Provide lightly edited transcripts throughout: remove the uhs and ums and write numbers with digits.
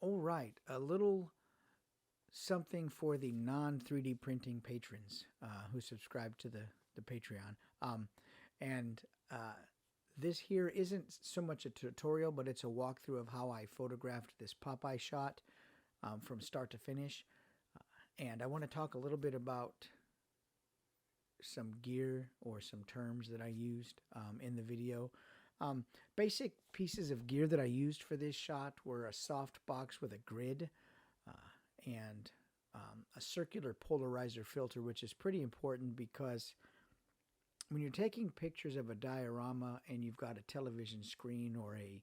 All right, a little something for the non 3D printing patrons who subscribe to the Patreon. And uh, this here isn't so much a tutorial, but it's a walkthrough of how I photographed this Popeye shot from start to finish. And I want to talk a little bit about some gear or some terms that I used in the video. Um, Basic pieces of gear that I used for this shot were a soft box with a grid and a circular polarizer filter, which is pretty important because when you're taking pictures of a diorama and you've got a television screen or a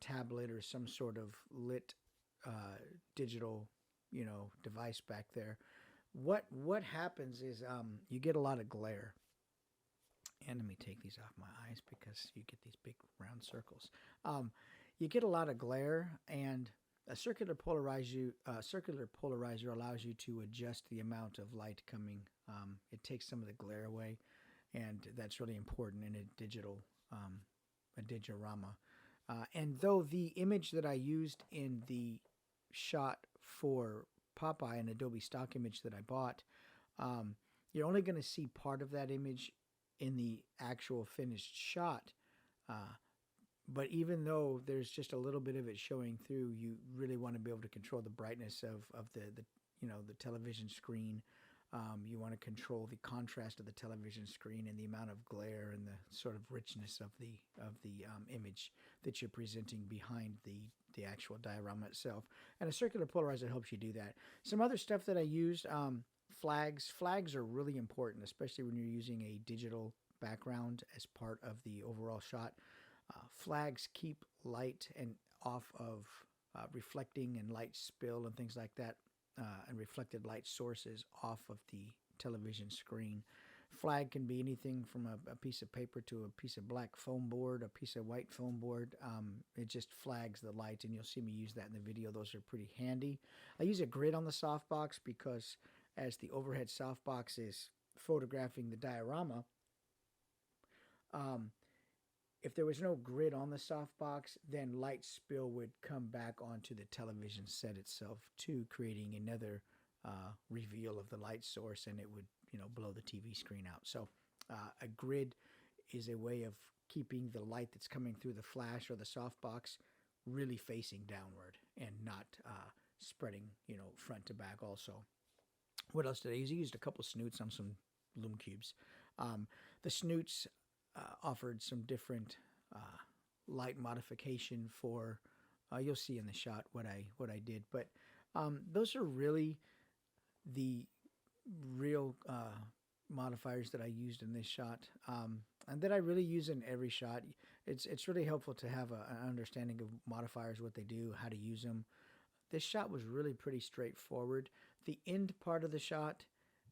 tablet or some sort of lit digital, device back there, what happens is you get a lot of glare. And let me take these off my eyes because you get these big round circles. Um, you get a lot of glare, and a circular polarizer allows you to adjust the amount of light coming. It takes some of the glare away, and that's really important in a digiorama. And though the image that I used in the shot for Popeye, an Adobe stock image that I bought, um, you're only going to see part of that image in the actual finished shot. Uh, but even though there's just a little bit of it showing through, you really want to be able to control the brightness of the television screen. You want to control the contrast of the television screen and the amount of glare and the sort of richness of the image that you're presenting behind the actual diorama itself. And a circular polarizer helps you do that. Some other stuff that I used. Flags are really important, especially when you're using a digital background as part of the overall shot. Flags keep light and off of reflecting and light spill and things like that, and reflected light sources off of the television screen. Flag can be anything from a piece of paper to a piece of black foam board, a piece of white foam board. It just flags the light, and you'll see me use that in the video. Those are pretty handy. I use a grid on the softbox because as the overhead softbox is photographing the diorama, um, if there was no grid on the softbox, then light spill would come back onto the television set itself too, creating another reveal of the light source, and it would blow the TV screen out. So a grid is a way of keeping the light that's coming through the flash or the softbox really facing downward and not spreading front to back. Also, what else did I use? I used a couple snoots on some loom cubes. The snoots offered some different uh, light modification for. You'll see in the shot what I did, but those are really the real modifiers that I used in this shot, and that I really use in every shot. It's really helpful to have an understanding of modifiers, what they do, how to use them. This shot was really pretty straightforward. The end part of the shot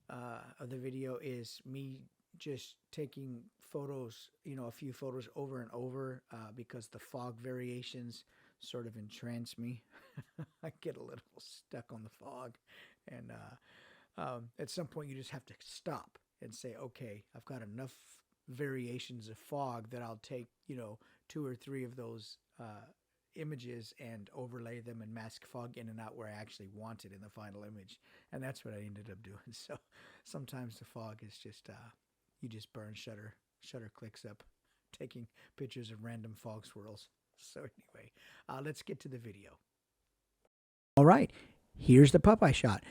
of the video is me just taking photos, a few photos over and over because the fog variations sort of entrance me. I get a little stuck on the fog, and at some point you just have to stop and say, okay, I've got enough variations of fog that I'll take, two or three of those images and overlay them and mask fog in and out where I actually want it in the final image. And that's what I ended up doing. So sometimes the fog is just, you just burn shutter clicks up, taking pictures of random fog swirls. So anyway, let's get to the video. All right, here's the Popeye shot.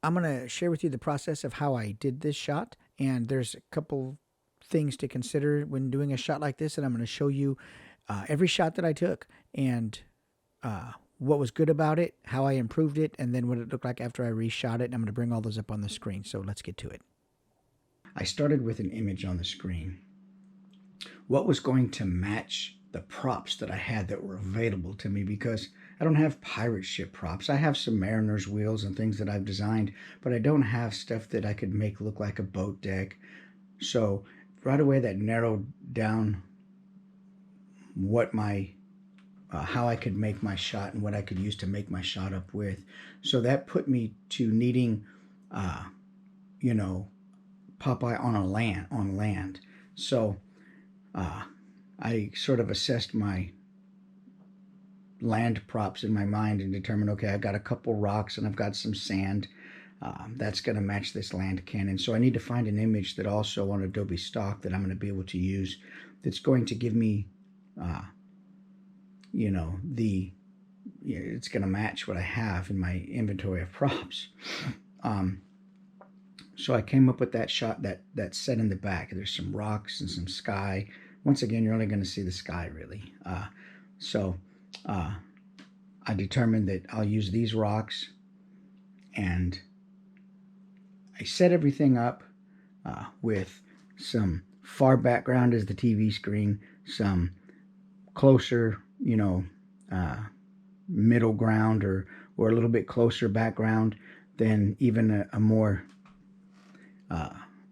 I'm going to share with you the process of how I did this shot. And there's a couple things to consider when doing a shot like this. And I'm going to show you every shot that I took and what was good about it, how I improved it, and then what it looked like after I reshot it. And I'm going to bring all those up on the screen. So let's get to it. I started with an image on the screen. What was going to match the props that I had that were available to me, because I don't have pirate ship props. I have some mariner's wheels and things that I've designed, but I don't have stuff that I could make look like a boat deck. So right away that narrowed down what my how I could make my shot and what I could use to make my shot up with. So that put me to needing, you know, Popeye on land. So I sort of assessed my land props in my mind and determine, okay, I've got a couple rocks and I've got some sand. That's going to match this land cannon. So I need to find an image that also on Adobe Stock that I'm going to be able to use that's going to give me, you know, it's going to match what I have in my inventory of props. So I came up with that shot, that set in the back. There's some rocks and some sky. Once again, you're only going to see the sky really. I determined that I'll use these rocks, and I set everything up with some far background as the TV screen, some closer, you know, middle ground or a little bit closer background, then even a more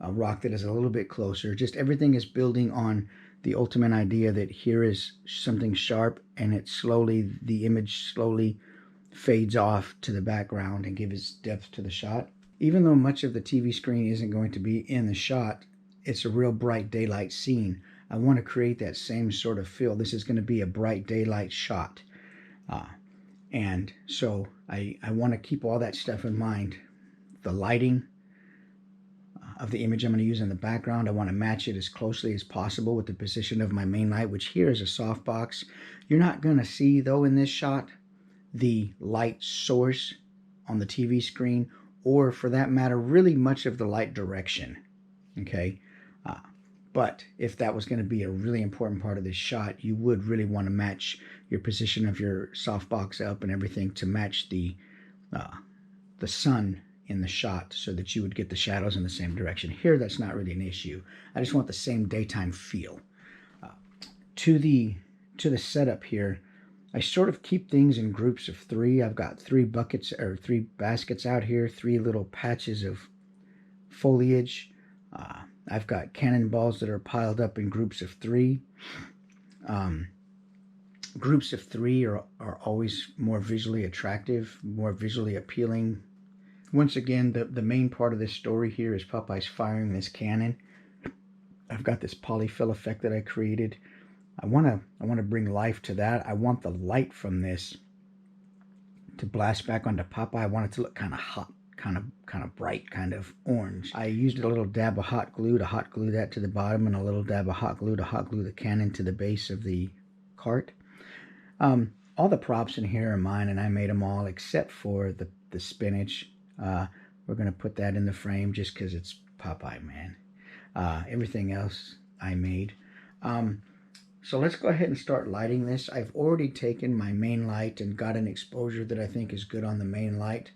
a rock that is a little bit closer. Just everything is building on the ultimate idea that here is something sharp, and the image slowly fades off to the background and gives depth to the shot. Even though much of the TV screen isn't going to be in the shot, it's a real bright daylight scene. I want to create that same sort of feel. This is going to be a bright daylight shot. And so I want to keep all that stuff in mind. The lighting of the image I'm going to use in the background, I want to match it as closely as possible with the position of my main light, which here is a softbox. You're not going to see, though, in this shot, the light source on the TV screen, or for that matter, really much of the light direction. Okay? But if that was going to be a really important part of this shot, you would really want to match your position of your softbox up and everything to match the sun in the shot, so that you would get the shadows in the same direction. Here, that's not really an issue. I just want the same daytime feel. To the setup here, I sort of keep things in groups of 3. I've got 3 buckets or 3 baskets out here, 3 little patches of foliage. I've got cannonballs that are piled up in groups of 3. Groups of 3 are always more visually attractive, more visually appealing. Once again, the main part of this story here is Popeye's firing this cannon. I've got this polyfill effect that I created. I want to bring life to that. I want the light from this to blast back onto Popeye. I want it to look kind of hot, kind of bright, kind of orange. I used a little dab of hot glue to hot glue that to the bottom, and a little dab of hot glue to hot glue the cannon to the base of the cart. All the props in here are mine, and I made them all except for the spinach. We're going to put that in the frame just because it's Popeye, man. Everything else I made. So let's go ahead and start lighting this. I've already taken my main light and got an exposure that I think is good on the main light.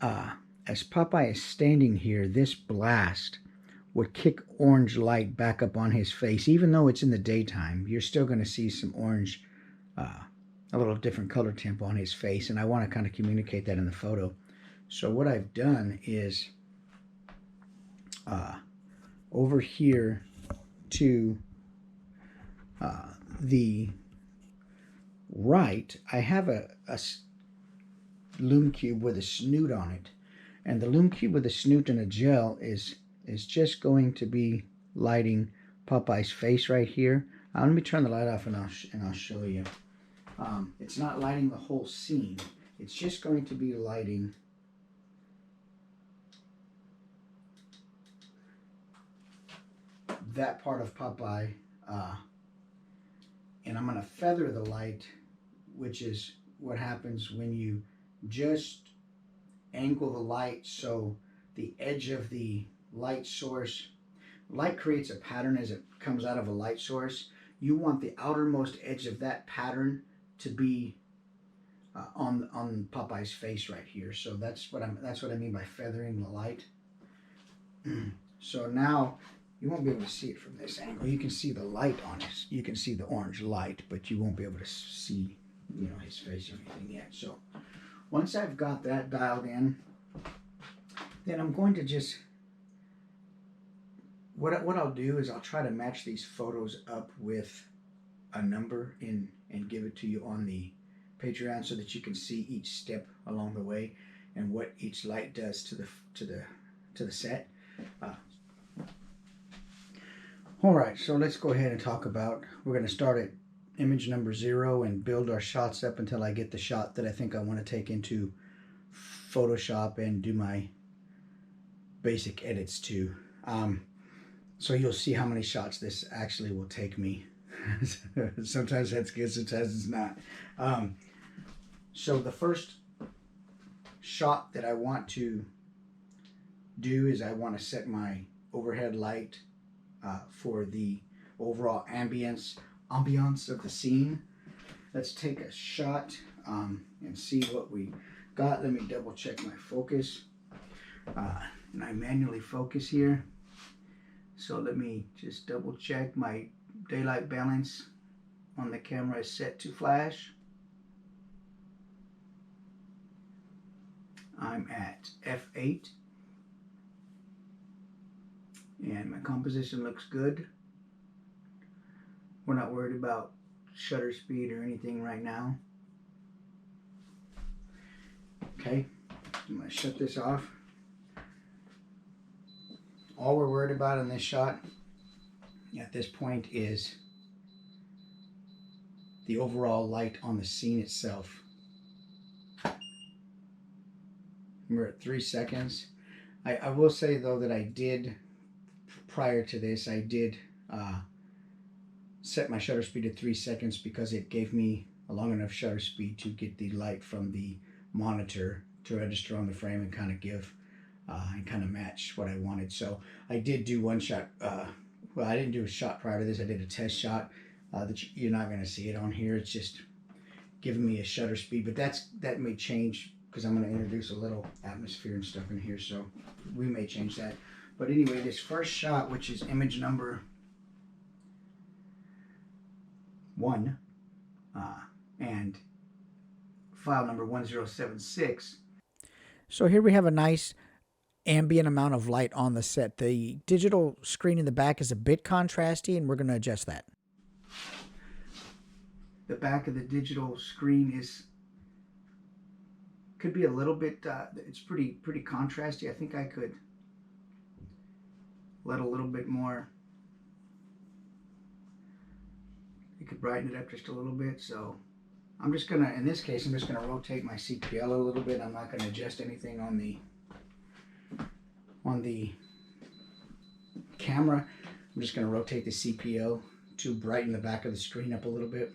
As Popeye is standing here, this blast would kick orange light back up on his face. Even though it's in the daytime, you're still going to see some orange, a little different color temp on his face, and I want to kind of communicate that in the photo. So what I've done is over here to the right, I have a lume cube with a snoot on it, and the lume cube with a snoot and a gel is just going to be lighting Popeye's face right here. Let me turn the light off and I'll show you. It's not lighting the whole scene. It's just going to be lighting that part of Popeye, and I'm going to feather the light, which is what happens when you just angle the light so the edge of the light source, light creates a pattern as it comes out of a light source. You want the outermost edge of that pattern to be on Popeye's face right here. So that's what I mean by feathering the light. So now you won't be able to see it from this angle. You can see the light on it. You can see the orange light, but you won't be able to see, you know, his face or anything yet. So once I've got that dialed in, then I'm going to just, what I'll do is I'll try to match these photos up with a number and give it to you on the Patreon so that you can see each step along the way and what each light does to the set. All right, so let's go ahead and talk about, we're going to start it image number 0 and build our shots up until I get the shot that I think I want to take into Photoshop and do my basic edits to. So you'll see how many shots this actually will take me. Sometimes that's good, sometimes it's not. So the first shot that I want to do is I want to set my overhead light for the overall ambience of the scene. Let's take a shot and see what we got. Let me double check my focus. And I manually focus here. So let me just double check my daylight balance on the camera is set to flash. I'm at f8 and my composition looks good. We're not worried about shutter speed or anything right now. Okay, I'm going to shut this off. All we're worried about in this shot at this point is the overall light on the scene itself. We're at 3 seconds. I will say though that I did, prior to this, I did set my shutter speed at 3 seconds because it gave me a long enough shutter speed to get the light from the monitor to register on the frame and kind of give and kind of match what I wanted. So I did do one shot. Well, I didn't do a shot prior to this. I did a test shot that you're not going to see it on here. It's just giving me a shutter speed, but that may change because I'm going to introduce a little atmosphere and stuff in here, so we may change that. But anyway, this first shot, which is image number 1 and file number 1076. So here we have a nice ambient amount of light on the set. The digital screen in the back is a bit contrasty, and we're going to adjust that. The back of the digital screen could be a little bit, it's pretty contrasty. I think I could let a little bit more. You could brighten it up just a little bit. So I'm just gonna, in this case, I'm just gonna rotate my CPL a little bit. I'm not gonna adjust anything on the camera. I'm just gonna rotate the CPL to brighten the back of the screen up a little bit.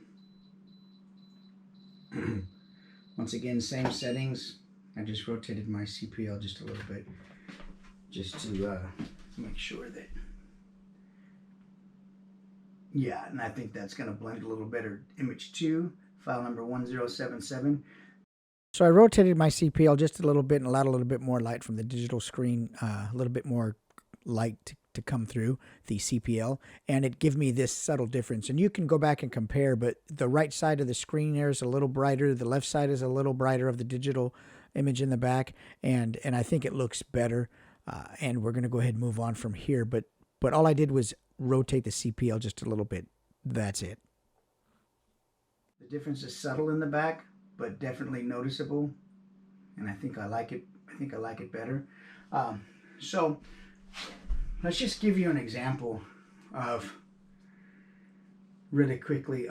Once again, same settings. I just rotated my CPL just a little bit, just to make sure that, yeah, and I think that's going to blend a little better. Image 2, file number 1077. So I rotated my CPL just a little bit and allowed a little bit more light from the digital screen, a little bit more light to come through the CPL, and it gave me this subtle difference. And you can go back and compare, but the right side of the screen there is a little brighter, the left side is a little brighter of the digital image in the back, and I think it looks better. And we're going to go ahead and move on from here, but all I did was rotate the CPL just a little bit. That's it. The difference is subtle in the back, but definitely noticeable, and I think I like it. I think I like it better. So let's just give you an example of, really quickly,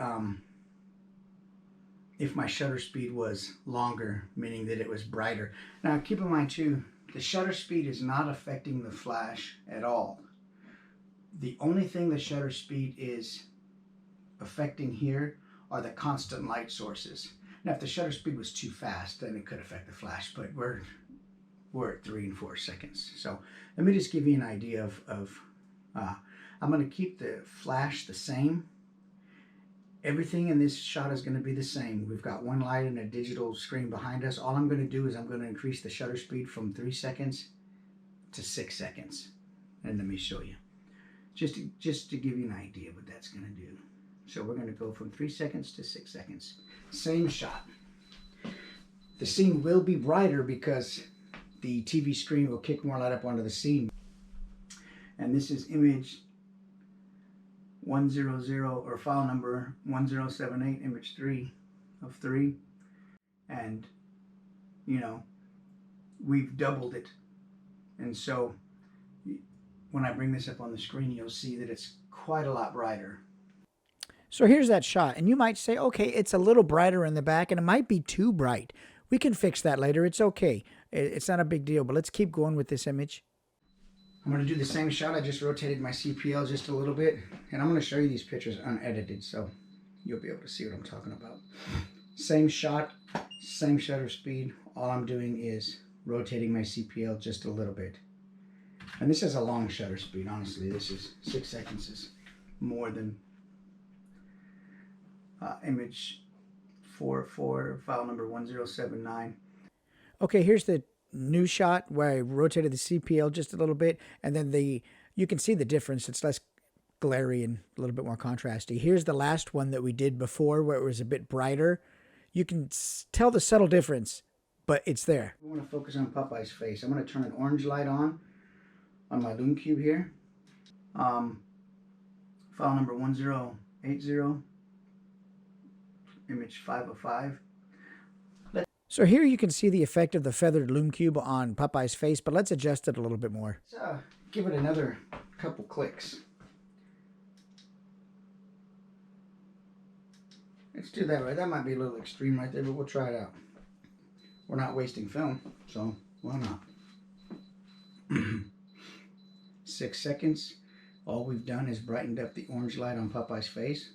if my shutter speed was longer, meaning that it was brighter. Now keep in mind too, the shutter speed is not affecting the flash at all. The only thing the shutter speed is affecting here are the constant light sources. Now if the shutter speed was too fast, then it could affect the flash, but we're at 3 and 4 seconds. So let me just give you an idea of I'm going to keep the flash the same. Everything in this shot is going to be the same. We've got one light and a digital screen behind us. All I'm going to do is I'm going to increase the shutter speed from 3 seconds to 6 seconds. And let me show you. Just to give you an idea what that's going to do. So we're going to go from 3 seconds to 6 seconds. Same shot. The scene will be brighter because the TV screen will kick more light up onto the scene. And this is image 100, or file number 1078, image 3 of 3. And, you know, we've doubled it. And so when I bring this up on the screen, you'll see that it's quite a lot brighter. So here's that shot, and you might say, okay, it's a little brighter in the back, and it might be too bright. We can fix that later. It's okay. It's not a big deal, but let's keep going with this image. I'm going to do the same shot. I just rotated my CPL just a little bit, and I'm going to show you these pictures unedited, so you'll be able to see what I'm talking about. Same shot, same shutter speed. All I'm doing is rotating my CPL just a little bit. And this is a long shutter speed, honestly. This is 6 seconds is more than image 44, file number 1079. Okay, here's the new shot where I rotated the CPL just a little bit, and then you can see the difference. It's less glary and a little bit more contrasty. Here's the last one that we did before where it was a bit brighter. You can tell the subtle difference, but it's there. I want to focus on Popeye's face. I'm going to turn an orange light on my Lume Cube here. File number 1080, image 505. So here you can see the effect of the feathered Lume Cube on Popeye's face, but let's adjust it a little bit more. Let's give it another couple clicks. Let's do that right. That might be a little extreme right there, but we'll try it out. We're not wasting film, so why not? 6 seconds. All we've done is brightened up the orange light on Popeye's face.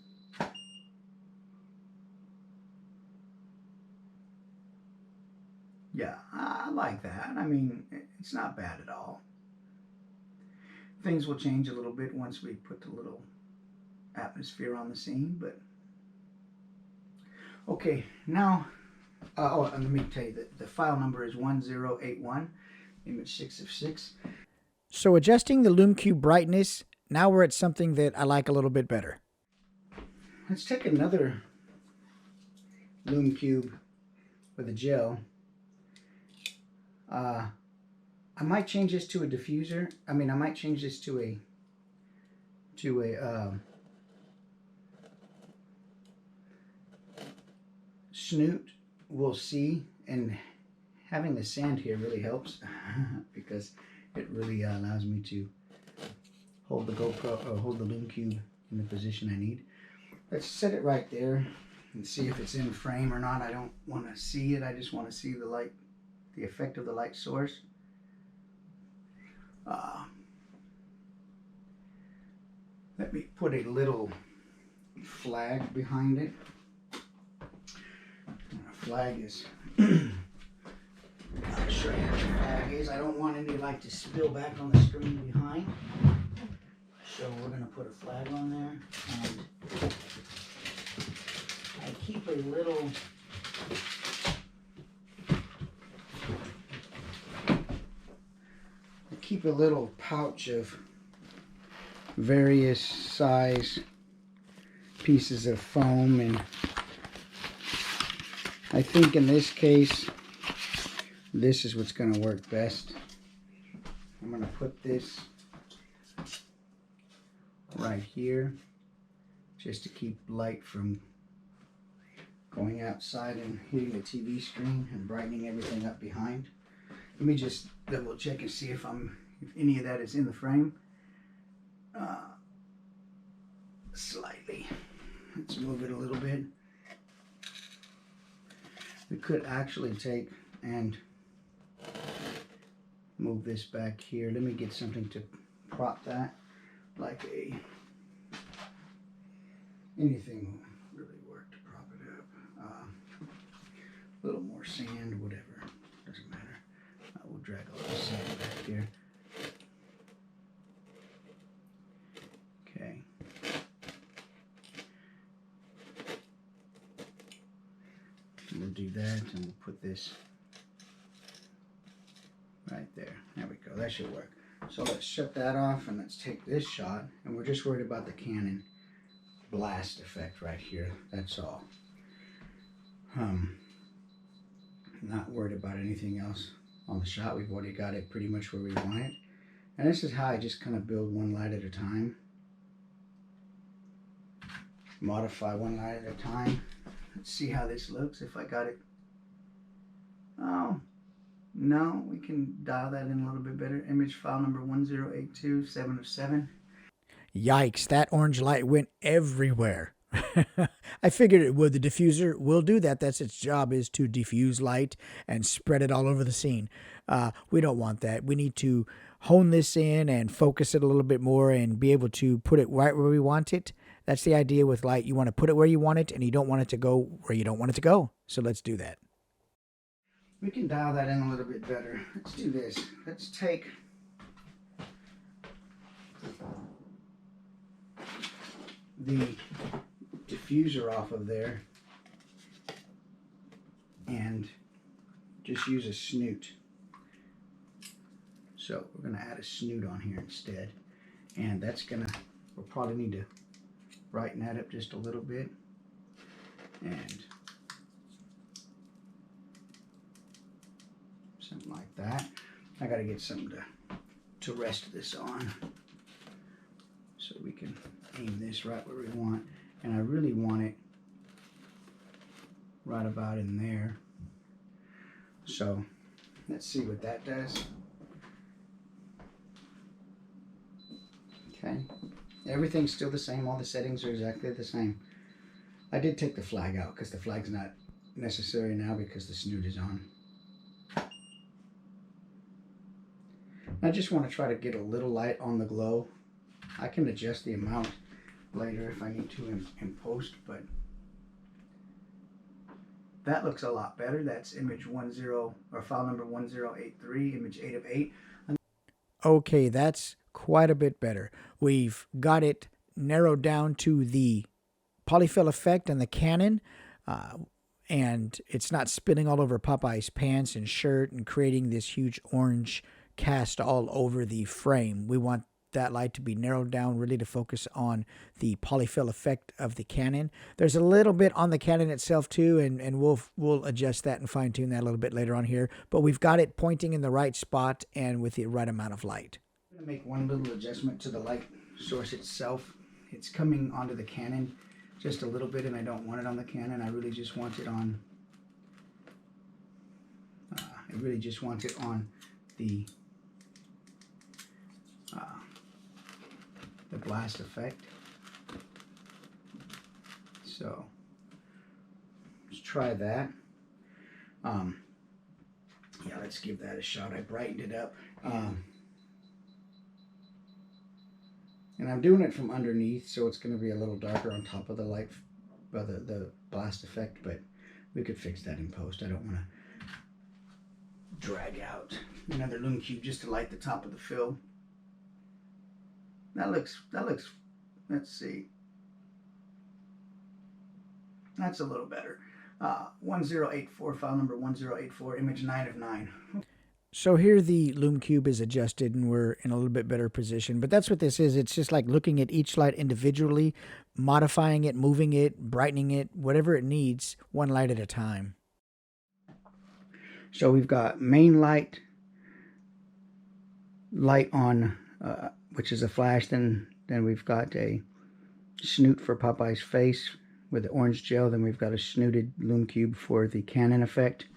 Yeah, I like that. I mean, it's not bad at all. Things will change a little bit once we put the little atmosphere on the scene, but okay, now, and let me tell you that the file number is 1081, image 6 of 6. So adjusting the Lume Cube brightness, now we're at something that I like a little bit better. Let's take another Lume Cube with a gel. I might change this to a diffuser. I might change this to a snoot. We'll see. And having the sand here really helps because it really allows me to hold the GoPro or hold the Lume Cube in the position I need. Let's set it right there and see if it's in frame or not. I don't want to see it. I just want to see the light, the effect of the light source. Let me put a little flag behind it. A flag is I'll show you what the flag is. I don't want any light to spill back on the screen behind. So we're going to put a flag on there. And I keep a little pouch of various size pieces of foam, and I think in this case this is what's going to work best. I'm going to put this right here just to keep light from going outside and hitting the TV screen and brightening everything up behind. Let me just double check and see if any of that is in the frame. Slightly. Let's move it a little bit. We could actually take and move this back here. Let me get something to prop that, like anything will really work to prop it up. A little more sand, whatever, doesn't matter. We'll drag a little sand back here. Okay. We'll do that, and we'll put this right there. There we go. That should work. So let's shut that off, and let's take this shot. And we're just worried about the Canon blast effect right here. That's all. Not worried about anything else on the shot. We've already got it pretty much where we want it. And this is how I just kind of build one light at a time. Modify one light at a time. Let's see how this looks if I got it. Oh, no, we can dial that in a little bit better. Image file number 1082, 7 of 7. Yikes, that orange light went everywhere. I figured it would. The diffuser will do that. That's its job, is to diffuse light and spread it all over the scene. We don't want that. We need to hone this in and focus it a little bit more and be able to put it right where we want it. That's the idea with light. You want to put it where you want it, and you don't want it to go where you don't want it to go. So let's do that. We can dial that in a little bit better. Let's do this. Let's take the diffuser off of there and just use a snoot. So we're going to add a snoot on here instead, and that's going to, we'll probably need to brighten that up just a little bit, and something like that. I got to get something to rest this on so we can aim this right where we want, and I really want it right about in there. So let's see what that does. Okay, everything's still the same. All the settings are exactly the same. I did take the flag out because the flag's not necessary now because the snoot is on. I just want to try to get a little light on the glow. I can adjust the amount later if I need to in post, but that looks a lot better. That's image 10, or file number 1083, image 8 of 8. Okay, that's quite a bit better. We've got it narrowed down to the polyfill effect and the cannon, and it's not spinning all over Popeye's pants and shirt and creating this huge orange cast all over the frame. We want that light to be narrowed down, really to focus on the polyfill effect of the cannon. There's a little bit on the cannon itself too, and we'll adjust that and fine tune that a little bit later on here. But we've got it pointing in the right spot and with the right amount of light. I'm going to make one little adjustment to the light source itself. It's coming onto the cannon just a little bit, and I don't want it on the cannon. I really just want it on. The blast effect. So let's try that. Yeah, let's give that a shot. I brightened it up. And I'm doing it from underneath, so it's going to be a little darker on top of the light, the blast effect, but we could fix that in post. I don't want to drag out another lume cube just to light the top of the fill. That looks, let's see. That's a little better. 1084, file number 1084, image 9 of 9. So here the lume cube is adjusted and we're in a little bit better position. But that's what this is. It's just like looking at each light individually, modifying it, moving it, brightening it, whatever it needs, one light at a time. So we've got main light on, which is a flash. Then we've got a snoot for Popeye's face with the orange gel. Then we've got a snooted lume cube for the cannon effect.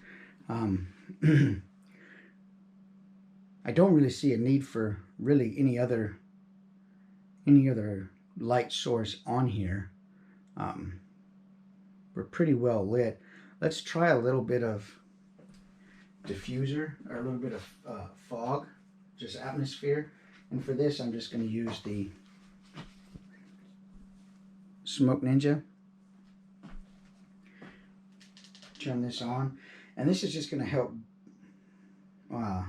I don't really see a need for really any other light source on here. We're pretty well lit. Let's try a little bit of diffuser, or a little bit of fog, just atmosphere. And for this, I'm just going to use the Smoke Ninja. Turn this on, and this is just going to help. I'll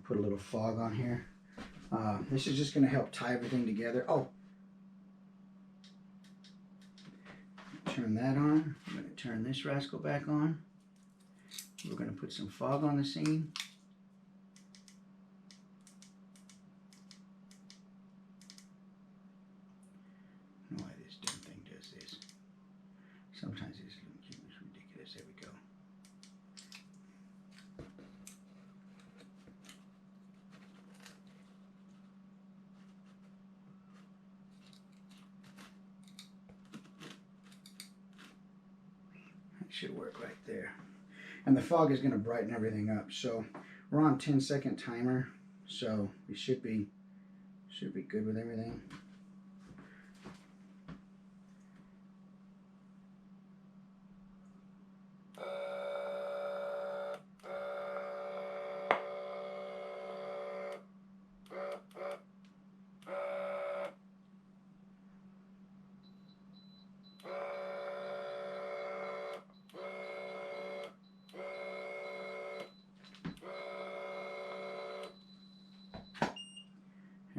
put a little fog on here. This is just going to help tie everything together. Oh, turn that on. I'm going to turn this rascal back on. We're going to put some fog on the scene. I don't know why this damn thing does this. Sometimes this is ridiculous. There we go. That should work right there. And the fog is going to brighten everything up. So we're on 10-second timer, so we should be good with everything.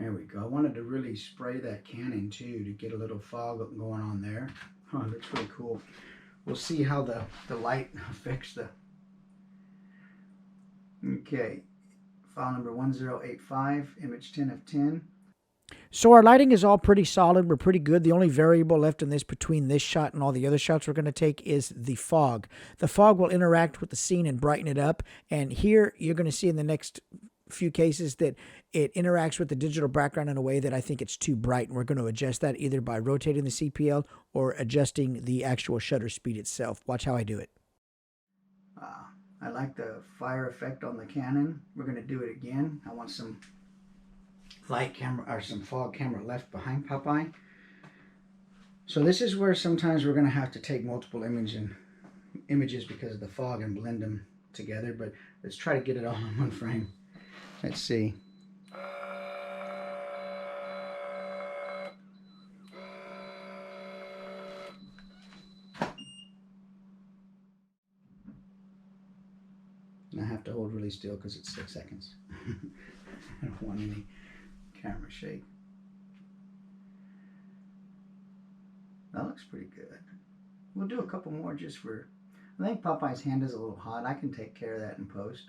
There we go. I wanted to really spray that Canon too to get a little fog going on there. Oh, it looks really cool. We'll see how the light affects the... Okay, file number 1085, image 10 of 10. So our lighting is all pretty solid. We're pretty good. The only variable left in this between this shot and all the other shots we're going to take is the fog. The fog will interact with the scene and brighten it up. And here you're going to see in the next few cases that it interacts with the digital background in a way that I think it's too bright. And we're going to adjust that either by rotating the CPL or adjusting the actual shutter speed itself. Watch how I do it. I like the fire effect on the Canon. We're going to do it again. I want some light camera or some fog camera left behind Popeye. So this is where sometimes we're going to have to take multiple images because of the fog and blend them together, but let's try to get it all in one frame. Let's see. And I have to hold really still because it's 6 seconds. I don't want any camera shake. That looks pretty good. We'll do a couple more just for... I think Popeye's hand is a little hot. I can take care of that in post.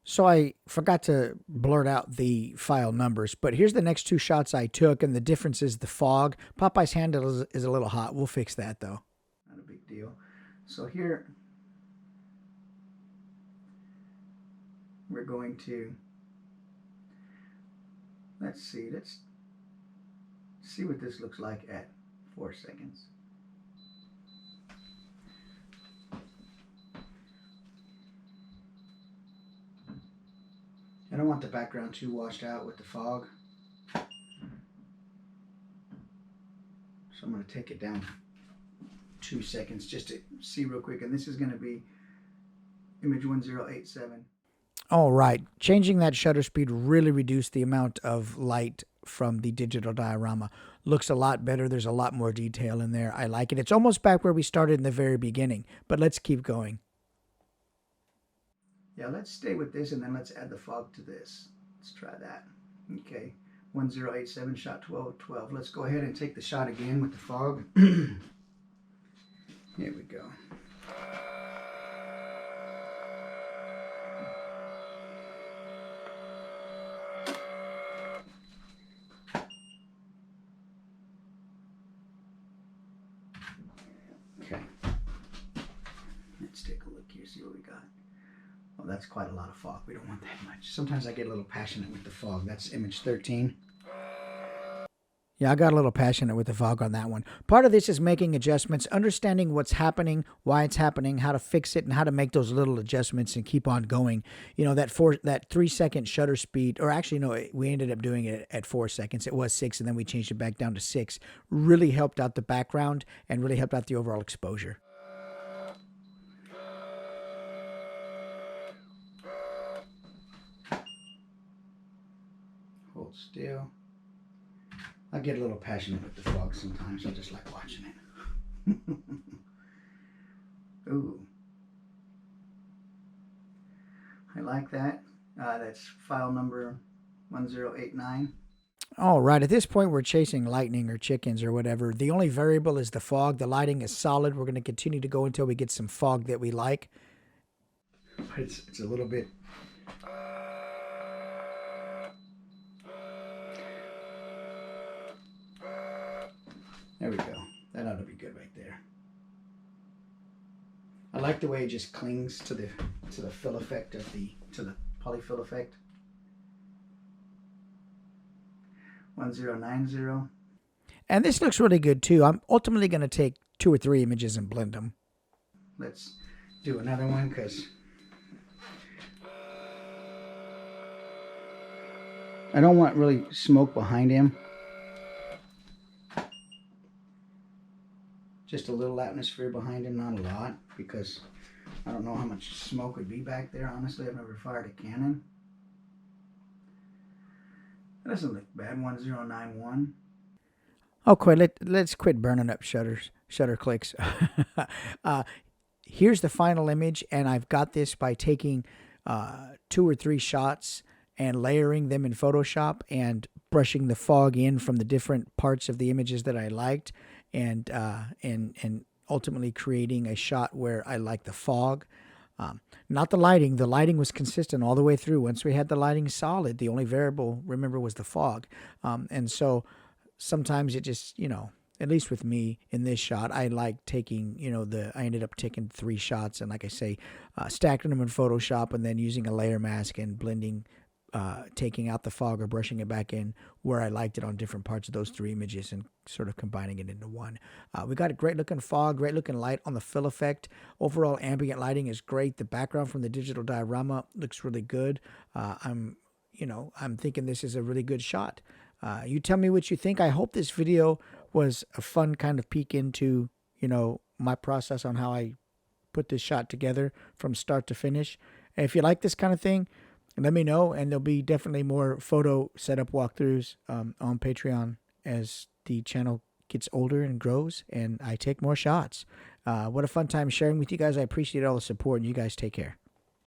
So I forgot to blurt out the file numbers, but here's the next two shots I took, and the difference is the fog. Popeye's hand is a little hot. We'll fix that, though. Not a big deal. So here, we're going to... Let's see what this looks like at 4 seconds. I don't want the background too washed out with the fog. So I'm going to take it down 2 seconds just to see real quick. And this is going to be image 1087. All right. Changing that shutter speed really reduced the amount of light from the digital diorama. Looks a lot better. There's a lot more detail in there. I like it. It's almost back where we started in the very beginning, but let's keep going. Yeah, let's stay with this and then let's add the fog to this. Let's try that. Okay, 1087, shot 12. Let's go ahead and take the shot again with the fog. Here we go. Okay. Let's take a look here, see what we got. Well, that's quite a lot of fog. We don't want that much. Sometimes I get a little passionate with the fog. That's image 13. Yeah, I got a little passionate with the fog on that one. Part of this is making adjustments, understanding what's happening, why it's happening, how to fix it, and how to make those little adjustments and keep on going. You know, that 3 second shutter speed, or actually, no, we ended up doing it at 4 seconds. It was 6, and then we changed it back down to 6. Really helped out the background and really helped out the overall exposure. Hold still. I get a little passionate with the fog sometimes. I just like watching it. Ooh. I like that. That's file number 1089. All right. At this point, we're chasing lightning or chickens or whatever. The only variable is the fog. The lighting is solid. We're going to continue to go until we get some fog that we like. But it's a little bit... There we go. That ought to be good right there. I like the way it just clings to the fill effect of to the polyfill effect. 1090. And this looks really good too. I'm ultimately going to take 2 or 3 images and blend them. Let's do another one because I don't want really smoke behind him. Just a little atmosphere behind him, not a lot, because I don't know how much smoke would be back there. Honestly, I've never fired a Canon. That doesn't look bad. 1091. Okay, let's quit burning up shutter clicks. Here's the final image, and I've got this by taking 2 or 3 shots and layering them in Photoshop and brushing the fog in from the different parts of the images that I liked, and ultimately creating a shot where I like the fog. Not the lighting. The lighting was consistent all the way through. Once we had the lighting solid, the only variable, remember, was the fog. And so sometimes it just, at least with me in this shot, I like taking, I ended up taking 3 shots, and like I say, stacking them in Photoshop and then using a layer mask and blending, taking out the fog or brushing it back in where I liked it on different parts of those 3 images and sort of combining it into one. We got a great looking fog, great looking light on the fill effect. Overall ambient lighting is great. The background from the digital diorama looks really good. I'm thinking this is a really good shot. You tell me what you think. I hope this video was a fun kind of peek into, my process on how I put this shot together from start to finish. And if you like this kind of thing, let me know, and there'll be definitely more photo setup walkthroughs on Patreon as the channel gets older and grows and I take more shots. What a fun time sharing with you guys. I appreciate all the support, and you guys take care.